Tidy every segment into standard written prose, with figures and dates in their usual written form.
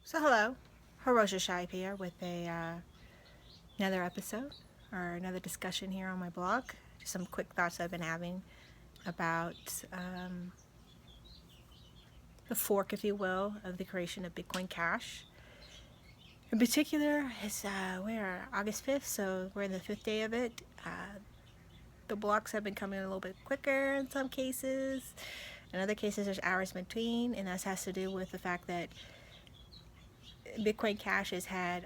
So hello, Hirosha Shaib here with another episode or another discussion here on my blog. Just some quick thoughts I've been having about the fork, if you will, of the creation of Bitcoin Cash. In particular, it's we're August 5th, so we're in the fifth day of it. The blocks have been coming a little bit quicker in some cases. In other cases, there's hours between, and that has to do with the fact that Bitcoin Cash has had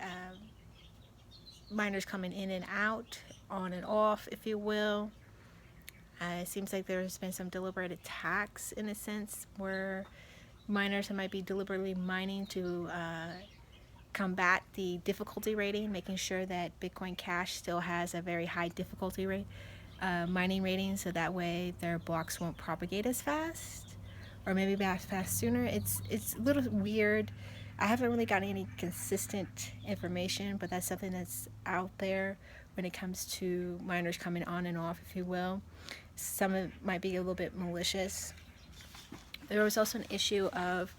miners coming in and out, on and off, if you will. It seems like there's been some deliberate attacks in a sense where miners might be deliberately mining to combat the difficulty rating, making sure that Bitcoin Cash still has a very high difficulty rate, mining rating, so that way their blocks won't propagate as fast, or maybe as fast sooner. It's a little weird. I haven't really gotten any consistent information, but that's something that's out there when it comes to miners coming on and off, if you will. Some of it might be a little bit malicious. There was also an issue of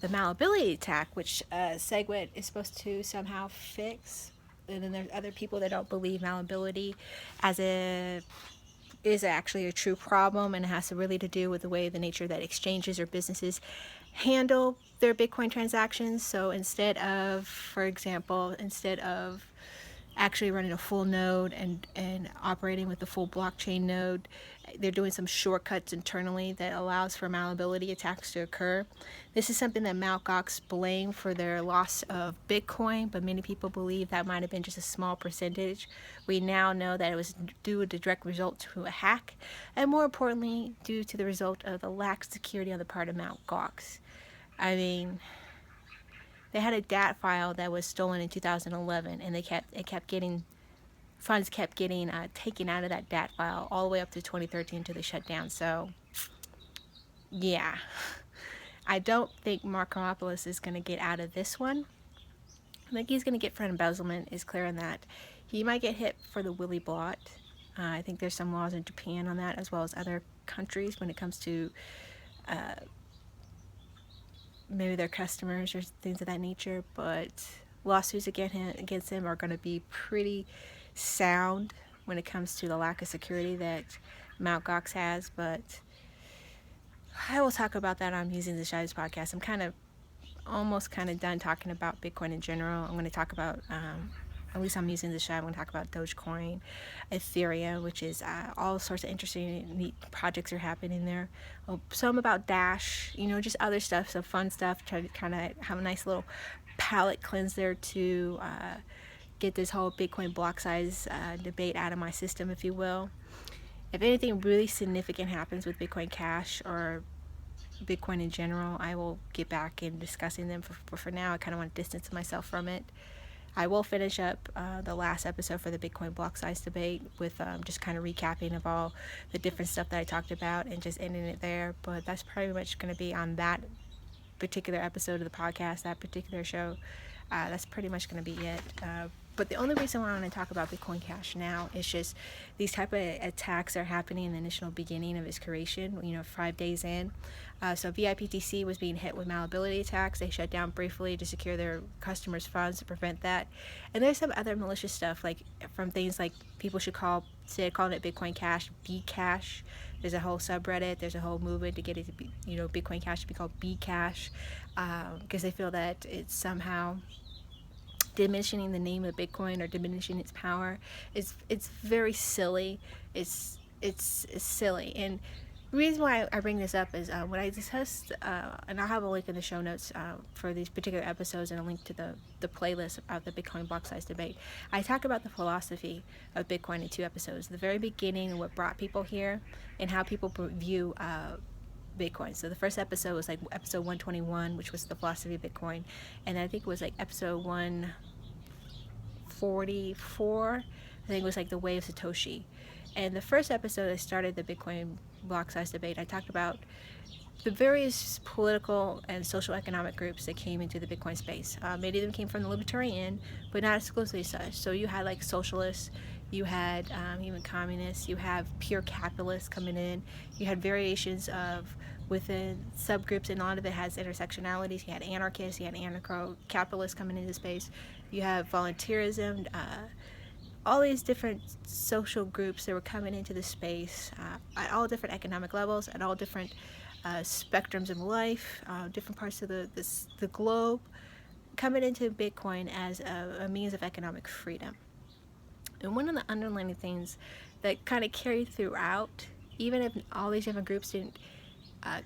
the malleability attack, which SegWit is supposed to somehow fix. And then there's other people that don't believe malleability as a is actually a true problem, and it has to really to do with the way the nature that exchanges or businesses handle their Bitcoin transactions. So for example, instead of actually running a full node and operating with the full blockchain node, they're doing some shortcuts internally that allows for malleability attacks to occur. This is something that Mt. Gox blamed for their loss of Bitcoin, but many people believe that might have been just a small percentage. We now know that it was due to direct result to a hack, and more importantly, due to the result of the lack of security on the part of Mt. Gox. I mean, they had a DAT file that was stolen in 2011, and funds kept getting taken out of that DAT file all the way up to 2013 until they shut down. So, yeah, I don't think Mark Karmopoulos is going to get out of this one. I think he's going to get for embezzlement. Is clear on that. He might get hit for the Willy blot. I think there's some laws in Japan on that, as well as other countries when it comes to maybe their customers or things of that nature. But lawsuits against him are going to be pretty sound when it comes to the lack of security that Mt. Gox has. But I will talk about that on Using the Shives podcast. I'm almost done talking about Bitcoin in general. I'm going to talk about at least I'm using the show. I'm going to talk about Dogecoin, Ethereum, which is all sorts of interesting, neat projects are happening there. Some about Dash, just other stuff, some fun stuff. Try to kind of have a nice little palate cleanser to get this whole Bitcoin block size debate out of my system, if you will. If anything really significant happens with Bitcoin Cash or Bitcoin in general, I will get back in discussing them. For now, I kind of want to distance myself from it. I will finish up the last episode for the Bitcoin block size debate with just kind of recapping of all the different stuff that I talked about and just ending it there. But that's pretty much going to be on that particular episode of the podcast, that particular show. That's pretty much going to be it. But the only reason why I want to talk about Bitcoin Cash now is just these type of attacks are happening in the initial beginning of its creation, 5 days in. So VIPTC was being hit with malleability attacks. They shut down briefly to secure their customers' funds to prevent that. And there's some other malicious stuff, like from things like people calling it Bitcoin Cash, Bcash. There's a whole subreddit. There's a whole movement to get it to be, Bitcoin Cash to be called Bcash, because they feel that it's somehow diminishing the name of Bitcoin or diminishing its power. It's very silly. It's silly. And the reason why I bring this up is when I discussed, and I'll have a link in the show notes for these particular episodes and a link to the playlist of the Bitcoin block size debate. I talk about the philosophy of Bitcoin in 2 episodes. The very beginning and what brought people here and how people view Bitcoin. So the first episode was like episode 121, which was the philosophy of Bitcoin, and I think it was like episode 144. I think it was like the way of Satoshi. And the first episode I started the Bitcoin block size debate. I talked about the various political and social economic groups that came into the Bitcoin space. Many of them came from the libertarian, but not exclusively such. So you had like socialists, you had even communists, you have pure capitalists coming in, you had variations of within subgroups, and a lot of it has intersectionalities. You had anarchists, you had anarcho-capitalists coming into space. You have voluntarism, all these different social groups that were coming into the space at all different economic levels, at all different spectrums of life, different parts of the globe, coming into Bitcoin as a means of economic freedom. And one of the underlying things that kind of carried throughout, even if all these different groups didn't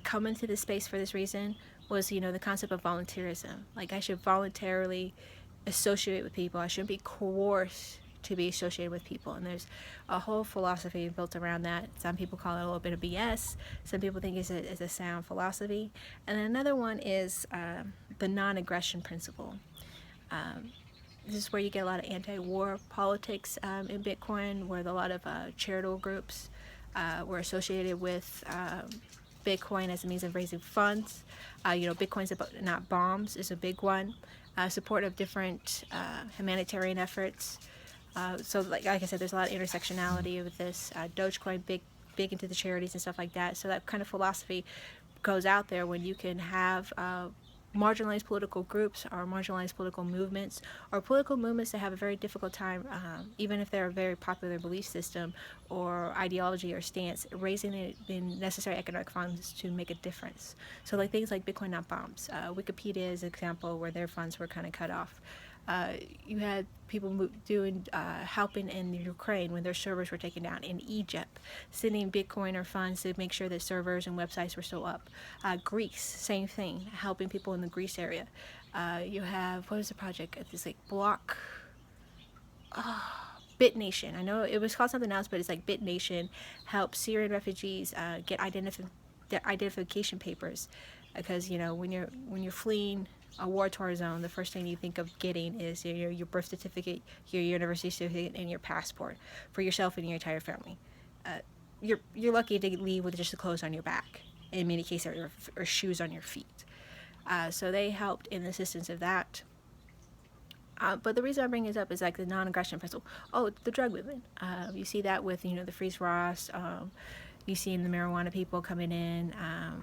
come into this space for this reason, was, the concept of voluntarism. Like, I should voluntarily associate with people. I shouldn't be coerced to be associated with people. And there's a whole philosophy built around that. Some people call it a little bit of BS. Some people think it's a sound philosophy. And then another one is the non-aggression principle. This is where you get a lot of anti-war politics in Bitcoin, where a lot of charitable groups were associated with Bitcoin as a means of raising funds. Bitcoin's about not bombs is a big one. Support of different humanitarian efforts. So like I said, there's a lot of intersectionality with this. Dogecoin big into the charities and stuff like that. So that kind of philosophy goes out there when you can have marginalized political groups or marginalized political movements, or political movements that have a very difficult time, even if they're a very popular belief system or ideology or stance, raising the necessary economic funds to make a difference. So like things like Bitcoin Not Bombs. Wikipedia is an example where their funds were kind of cut off. You had people helping in Ukraine when their servers were taken down. In Egypt, sending Bitcoin or funds to make sure that servers and websites were still up. Greece, same thing, helping people in the Greece area. You have, what was the project? It's like BitNation. I know it was called something else, but it's like BitNation helps Syrian refugees get identification papers, because when you're fleeing a war-torn zone, the first thing you think of getting is your birth certificate, your university certificate, and your passport for yourself and your entire family. You're lucky to leave with just the clothes on your back, in many cases, or shoes on your feet. So they helped in the assistance of that. But the reason I bring this up is like the non-aggression principle. Oh, the drug movement. You see that with the Freeze Ross. You see in the marijuana people coming in,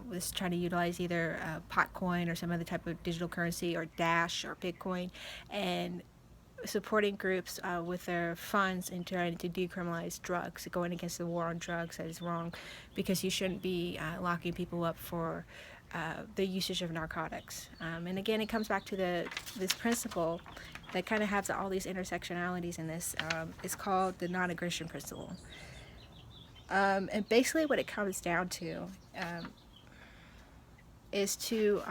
was trying to utilize either Potcoin or some other type of digital currency, or Dash or Bitcoin, and supporting groups with their funds and trying to decriminalize drugs, going against the war on drugs. That is wrong, because you shouldn't be locking people up for the usage of narcotics. And again, it comes back to this principle that kind of has all these intersectionalities in this. It's called the non-aggression principle. And basically what it comes down to is to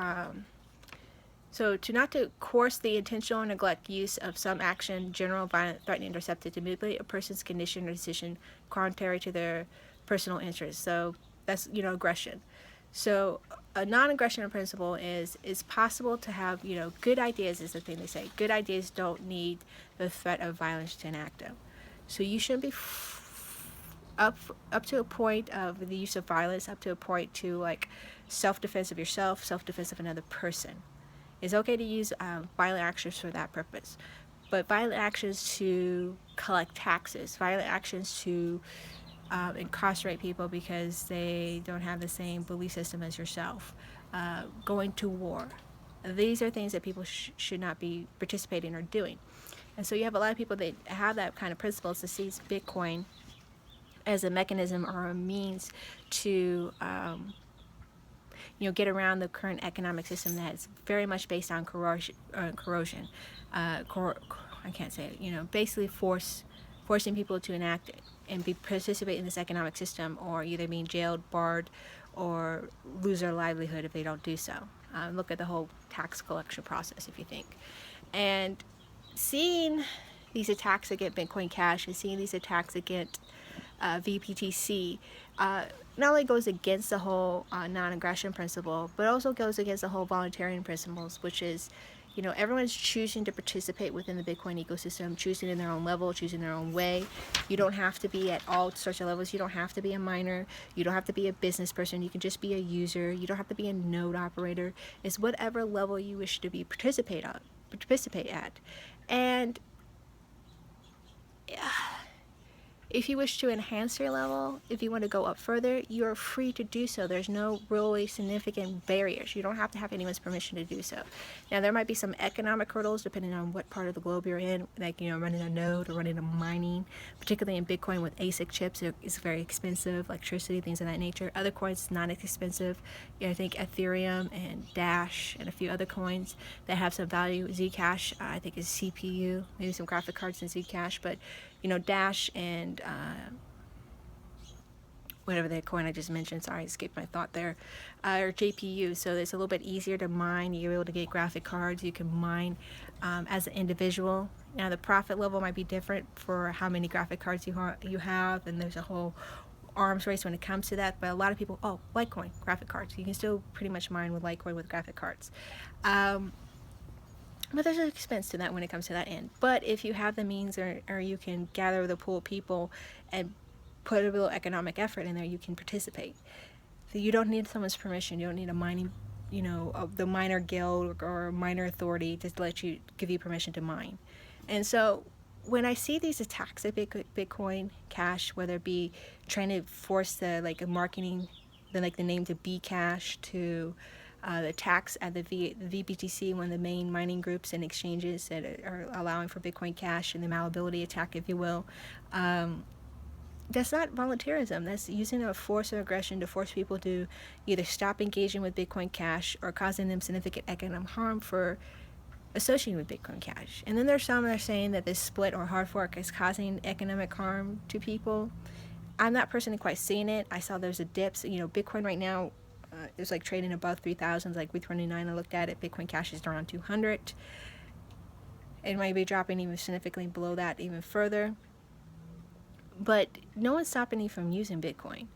not to coerce the intentional or neglect use of some action, general, violent, threatening, or deceptive, to manipulate a person's condition or decision contrary to their personal interests. So that's aggression. So a non-aggression principle is possible to have good ideas, is the thing they say. Good ideas don't need the threat of violence to enact them. So you shouldn't be up to a point of the use of violence, up to a point to like self-defense of yourself, self-defense of another person. It's okay to use violent actions for that purpose, but violent actions to collect taxes, violent actions to incarcerate people because they don't have the same belief system as yourself, going to war. These are things that people should not be participating or doing. And so you have a lot of people that have that kind of principles that sees Bitcoin as a mechanism or a means to get around the current economic system that's very much based on corrosion. I can't say it. Basically forcing people to enact and participate in this economic system, or either being jailed, barred, or lose their livelihood if they don't do so. Look at the whole tax collection process, if you think. And seeing these attacks against Bitcoin Cash and seeing these attacks against VPTC not only goes against the whole non-aggression principle, but also goes against the whole voluntarism principles, which is, everyone's choosing to participate within the Bitcoin ecosystem, choosing in their own level, choosing their own way. You don't have to be at all sorts of levels. You don't have to be a miner. You don't have to be a business person. You can just be a user. You don't have to be a node operator. It's whatever level you wish to be participate at. And If you wish to enhance your level, if you want to go up further, you are free to do so. There's no really significant barriers. You don't have to have anyone's permission to do so. Now, there might be some economic hurdles depending on what part of the globe you're in, like, running a node or running a mining, particularly in Bitcoin with ASIC chips. It's very expensive, electricity, things of that nature. Other coins, not as expensive. I think Ethereum and Dash and a few other coins that have some value. Zcash, I think, is CPU, maybe some graphic cards in Zcash, but Dash and whatever the coin I just mentioned, sorry, I escaped my thought there, or JPU. So it's a little bit easier to mine. You're able to get graphic cards. You can mine as an individual. Now the profit level might be different for how many graphic cards you have, and there's a whole arms race when it comes to that. But a lot of people, Litecoin, graphic cards. You can still pretty much mine with Litecoin with graphic cards. But there's an expense to that when it comes to that end. But if you have the means, or you can gather the pool of people and put a little economic effort in there, you can participate. So you don't need someone's permission. You don't need a mining, the miner guild or miner authority to give you permission to mine. And so when I see these attacks at Bitcoin Cash, whether it be trying to force the marketing, the name to Bcash, to the attacks at the VBTC, one of the main mining groups and exchanges that are allowing for Bitcoin Cash, and the malleability attack, if you will, that's not voluntarism. That's using a force or aggression to force people to either stop engaging with Bitcoin Cash or causing them significant economic harm for associating with Bitcoin Cash. And then there's some that are saying that this split or hard fork is causing economic harm to people. I'm not personally quite seeing it. I saw there's a dip. So, Bitcoin right now is trading above 3,000, like 329. I looked at it. Bitcoin Cash is around 200. It might be dropping even significantly below that even further. But no one's stopping you from using Bitcoin.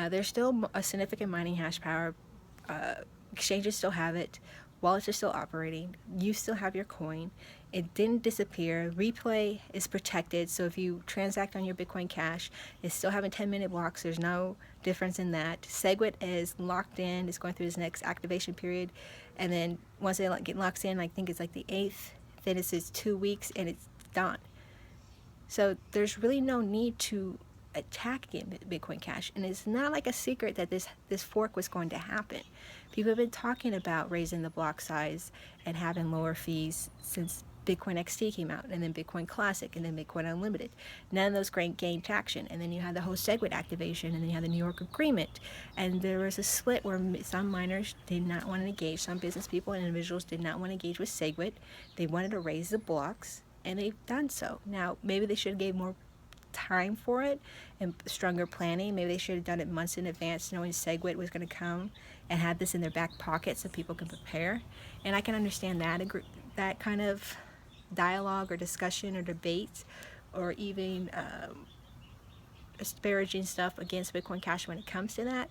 There's still a significant mining hash power. Exchanges still have it. Wallets are still operating. You still have your coin. It didn't disappear. Replay is protected. So if you transact on your Bitcoin Cash, it's still having 10-minute blocks. There's no difference in that. SegWit is locked in. It's going through its next activation period. And then once it get locked in, I think it's the 8th, then it says 2 weeks and it's done. So there's really no need to attack Bitcoin Cash. And it's not a secret that this fork was going to happen. People have been talking about raising the block size and having lower fees since Bitcoin XT came out, and then Bitcoin Classic, and then Bitcoin Unlimited. None of those gained traction. And then you had the whole SegWit activation, and then you had the New York Agreement. And there was a split where some miners did not want to engage. Some business people and individuals did not want to engage with SegWit. They wanted to raise the blocks, and they've done so. Now, maybe they should have gave more time for it and stronger planning. Maybe they should have done it months in advance, knowing SegWit was going to come, and had this in their back pocket so people can prepare. And I can understand that kind of dialogue or discussion or debate, or even disparaging stuff against Bitcoin Cash when it comes to that.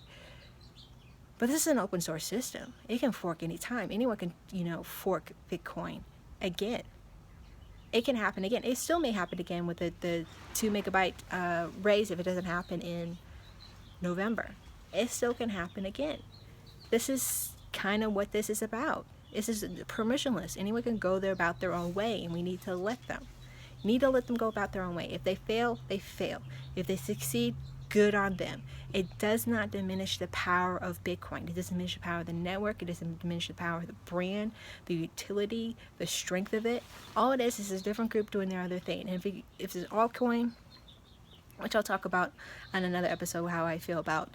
But this is an open source system. It can fork anytime. Anyone can, fork Bitcoin again. It can happen again. It still may happen again with the 2 megabyte raise if it doesn't happen in November. It still can happen again. This is kind of what this is about. This is permissionless. Anyone can go about their own way, and we need to let them. Need to let them go about their own way. If they fail, they fail. If they succeed, good on them. It does not diminish the power of Bitcoin. It doesn't diminish the power of the network. It doesn't diminish the power of the brand, the utility, the strength of it. All it is a different group doing their other thing. And if it's altcoin, which I'll talk about on another episode, how I feel about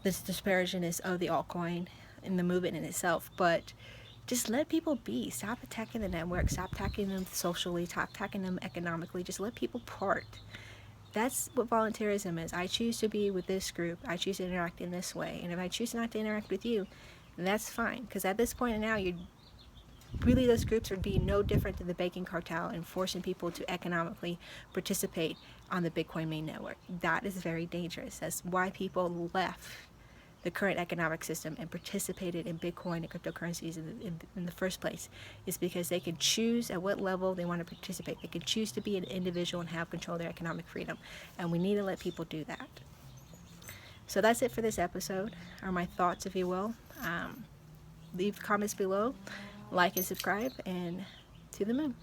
this disparageness of the altcoin and the movement in itself, but just let people be. Stop attacking the network. Stop attacking them socially. Stop attacking them economically. Just let people part. That's what voluntarism is. I choose to be with this group. I choose to interact in this way. And if I choose not to interact with you, that's fine. Because at this point now, those groups are being no different than the banking cartel and forcing people to economically participate on the Bitcoin main network. That is very dangerous. That's why people left the current economic system and participated in Bitcoin and cryptocurrencies in the first place, is because they can choose at what level they want to participate. They can choose to be an individual and have control of their economic freedom, and we need to let people do that. So that's it for this episode, or my thoughts, if you will. Leave comments below, like and subscribe, and to the moon.